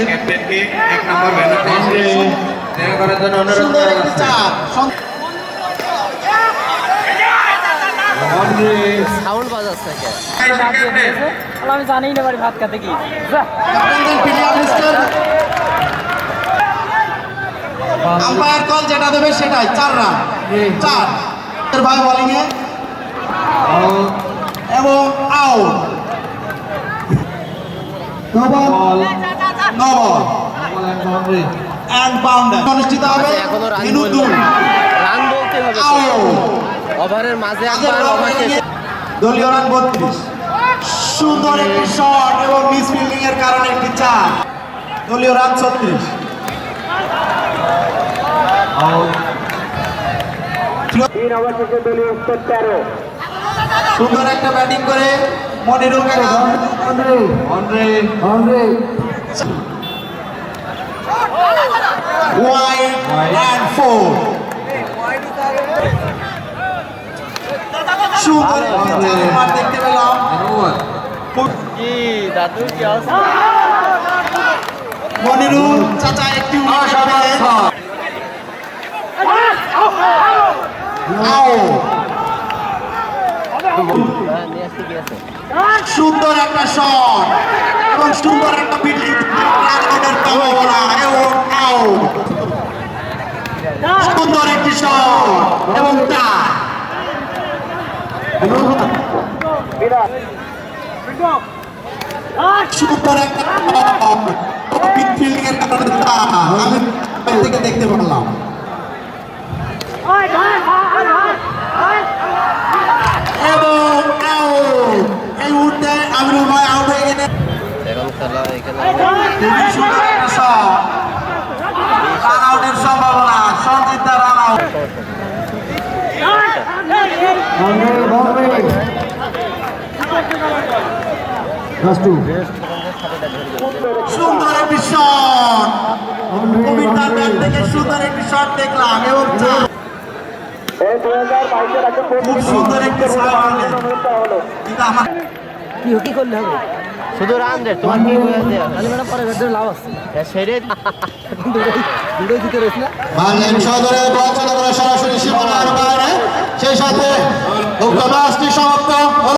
ক্যাপ্টেনকে 1 নম্বর banner দেখা করার জন্য অনুরোধ করা হচ্ছে। সাউন্ড বাজাচ্ছে কে? আমি জানি না বাড়ি ভাত খাতে কি আম্পায়ার কল যেটা দেবে সেটাই 4 রান 4 ভাই বোলিং এ এবং out no ball and boundary অনুষ্ঠিত হবে এখনো রান মিনুতুল রান বলতে হবে তো। ওভারের মাঝে একবার ওভার শেষে দলীয় রান 32 সুন্দর একটি শট এবং মিস ফিল্ডিং এর কারণে একটি 4 দলীয় রান 36 সুন্দর একটা ব্যাটিং করে মনিরুল কাকা ওয়াইড এন্ড 4 সুন্দর মার দেখতে পেলাম কি দাদু কি অবস্থা? মনিরুল চাচা একটি নিয়ে আসতে গিয়েছে সুন্দর একটা শট এবং সুন্দর একটা ফিল্ডিং সুন্দর একটি শট এবং সুন্দর একটা ফিল্ডিং এর কারণে আমি থেকে দেখতে পারলাম এবং এই মুহূর্তে আমিরুল ভাই আউট হয়ে গেলেন এখন খেলা এখানে খুবই সুন্দর একটা শট রান আউটের সম্ভাবনা সঞ্জিত রান আউট সুন্দর একটি শট কবিতার ব্যাট থেকে সুন্দর একটি শট দেখলাম এবং খুব সুন্দর একটি শট কিন্তু আমার কি করলে হবে শুধু রান রে তোমার কি হয়েছে খালি মানে পরে ভেতরে লাভ আছে সেরে দুটোই দিতে রয়েছে না বাংলাদেশ সদরে বল চলাচল সরাসরি সীমানার বাইরে সেই সাথে উক্ত ম্যাচটি সমাপ্ত